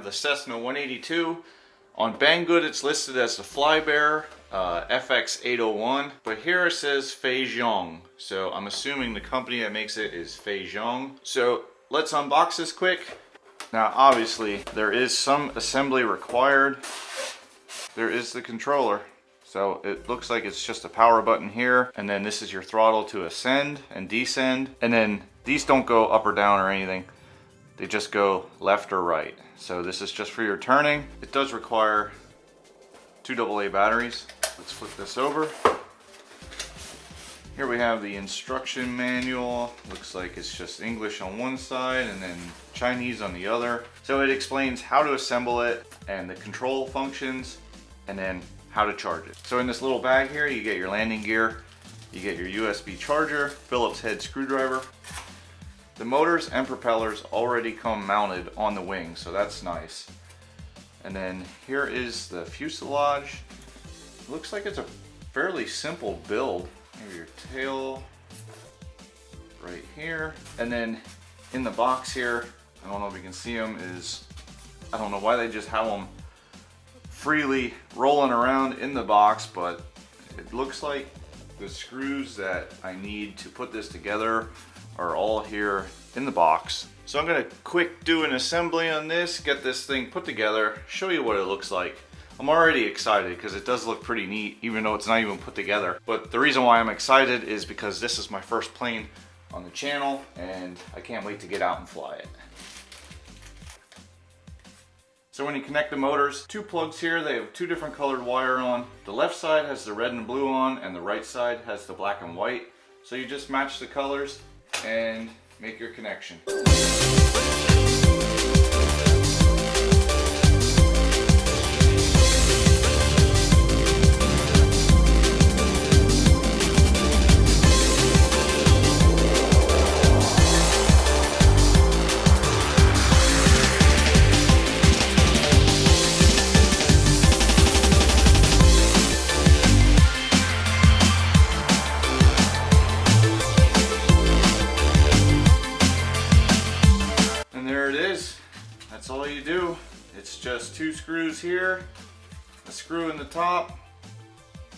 the Cessna 182. On Banggood it's listed as the Flybear FX801, but here it says Feijong. So I'm assuming the company that makes it is Feijong. So let's unbox this quick. Now obviously there is some assembly required. There is the controller. So it looks like it's just a power button here, and then this is your throttle to ascend and descend. And then these don't go up or down or anything. They just go left or right. So this is just for your turning. It does require 2 AA batteries. Let's flip this over. Here we have the instruction manual. Looks like it's just English on one side and then Chinese on the other. So it explains how to assemble it and the control functions, and then how to charge it. So in this little bag here, you get your landing gear, you get your USB charger, Phillips head screwdriver. The motors and propellers already come mounted on the wing, so that's nice. And then here is the fuselage. It looks like it's a fairly simple build. Maybe your tail right here. And then in the box here, I don't know if you can see them, is, I don't know why they just have them freely rolling around in the box, but it looks like the screws that I need to put this together are all here in the box. So I'm gonna quick do an assembly on this, get this thing put together, show you what it looks like. I'm already excited because it does look pretty neat, even though it's not even put together. But the reason why I'm excited is because this is my first plane on the channel and I can't wait to get out and fly it. So when you connect the motors, 2 plugs here, they have 2 different colored wire on. The left side has the red and blue on, and the right side has the black and white. So you just match the colors and make your connection. That's all you do. It's just 2 screws here, a screw in the top,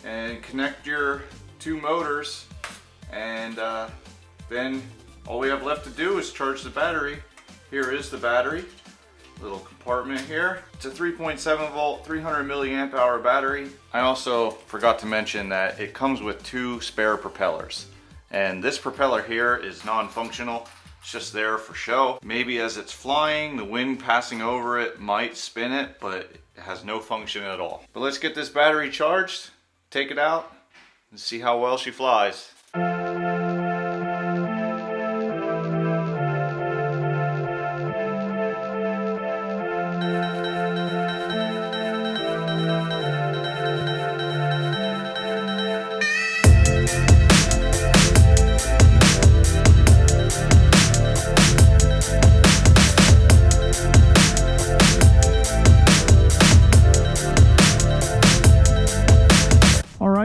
and connect your 2 motors, and then all we have left to do is charge the battery. Here is the battery, little compartment here. It's a 3.7 volt, 300 milliamp hour battery. I also forgot to mention that it comes with 2 spare propellers, and this propeller here is non-functional. It's just there for show. Maybe as it's flying, the wind passing over it might spin it, but it has no function at all. But let's get this battery charged, take it out, and see how well she flies.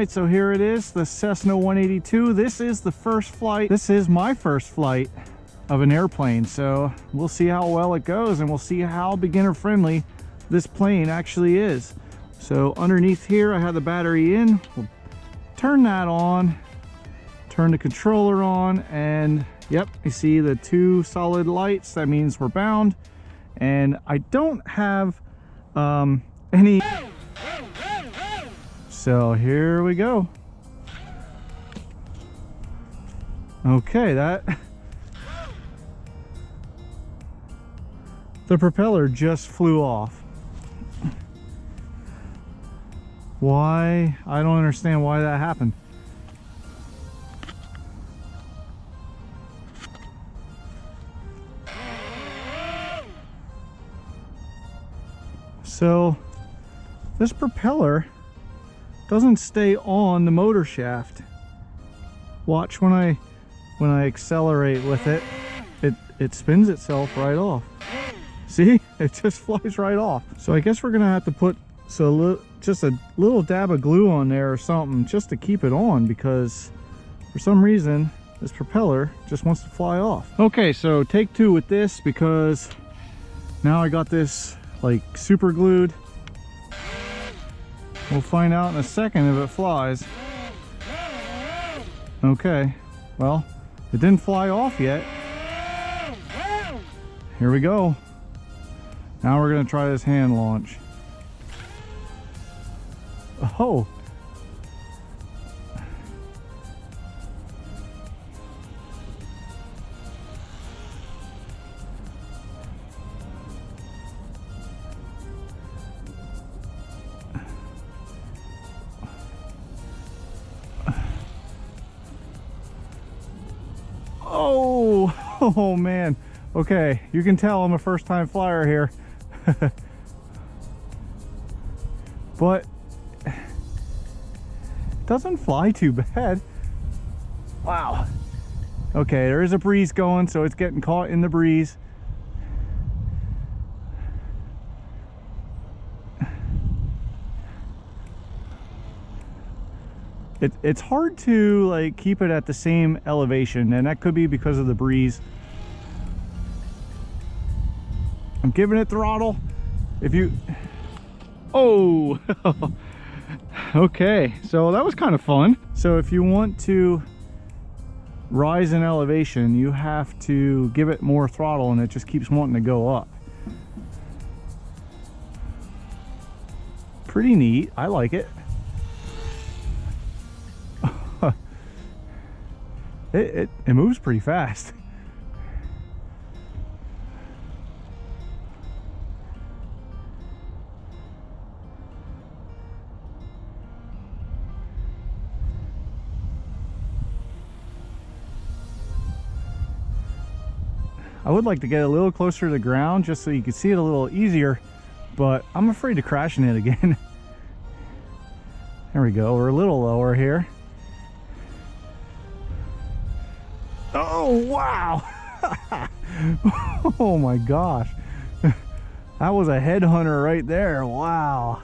So here it is, the Cessna 182. This is the first flight. This is my first flight of an airplane. So we'll see how well it goes, and we'll see how beginner friendly this plane actually is. So underneath here, I have the battery in. We'll turn that on, turn the controller on, and yep, you see the 2 solid lights. That means we're bound. And I don't have any. So here we go. Okay, the propeller just flew off. Why? I don't understand why that happened. So this propeller doesn't stay on the motor shaft. Watch when I accelerate with it, it spins itself right off. See, it just flies right off. So I guess we're gonna have to put just a little dab of glue on there or something just to keep it on, because for some reason this propeller just wants to fly off. Okay, so take 2 with this, because now I got this like super glued. We'll find out in a second if it flies. Okay, well, it didn't fly off yet. Here we go. Now we're gonna try this hand launch. Oh. Oh man. Okay, you can tell I'm a first-time flyer here. But it doesn't fly too bad. Wow. Okay, there is a breeze going, so it's getting caught in the breeze. It's hard to like keep it at the same elevation, and that could be because of the breeze. I'm giving it throttle. If you... Oh! Okay, so that was kind of fun. So if you want to rise in elevation, you have to give it more throttle, and it just keeps wanting to go up. Pretty neat. I like it. It moves pretty fast. I would like to get a little closer to the ground just so you can see it a little easier, but I'm afraid of crashing it again. There we go. We're a little lower here. Oh, wow. Oh my gosh. That was a headhunter right there. Wow.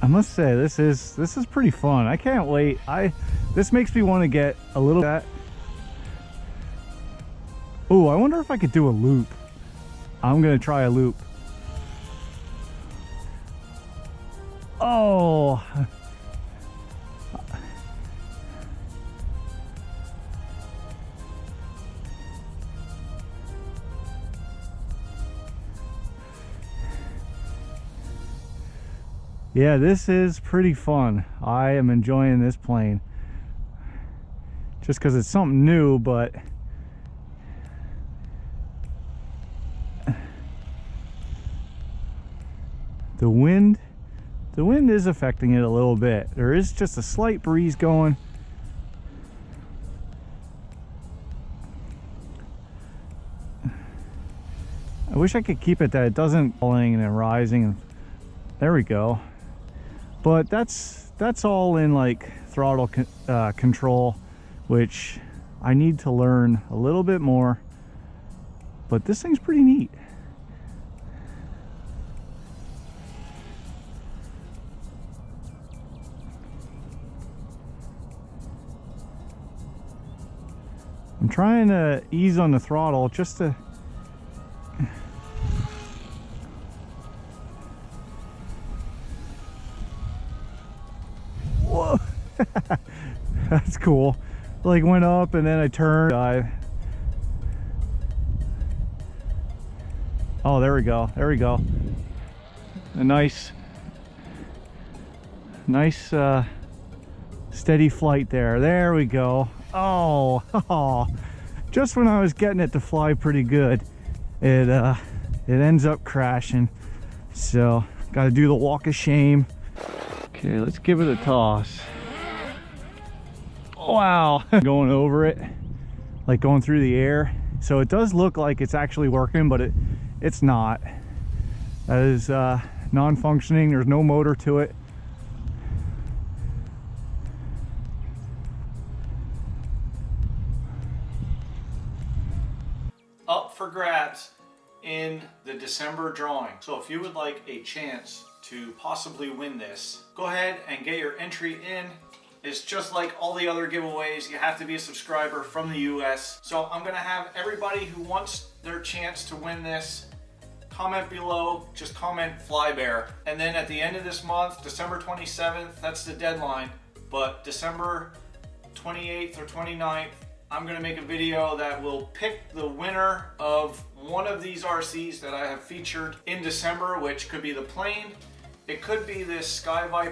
I must say this is pretty fun. I can't wait. This makes me want to get a little bit. Oh, I wonder if I could do a loop. I'm gonna try a loop. Oh. Yeah, this is pretty fun. I am enjoying this plane. Just because it's something new, but the wind is affecting it a little bit. There is just a slight breeze going. I wish I could keep it that it doesn't falling and then rising, and there we go. But that's all in like throttle control, which I need to learn a little bit more. But this thing's pretty neat. I'm trying to ease on the throttle just to... Whoa! That's cool. Like went up and then I turned. Oh, there we go. There we go. A nice steady flight there. There we go. Oh, just when I was getting it to fly pretty good, it ends up crashing. So got to do the walk of shame. Okay, let's give it a toss. Wow. Going over it, like going through the air. So it does look like it's actually working, but it's not. That is non-functioning. There's no motor to it. Up for grabs in the December drawing. So if you would like a chance to possibly win this, go ahead and get your entry in It's just like all the other giveaways. You have to be a subscriber from the US. So I'm gonna have everybody who wants their chance to win this comment below, just comment Flybear. And then at the end of this month, December 27th, that's the deadline, but December 28th or 29th, I'm gonna make a video that will pick the winner of one of these RCs that I have featured in December, which could be the plane, it could be this Sky Viper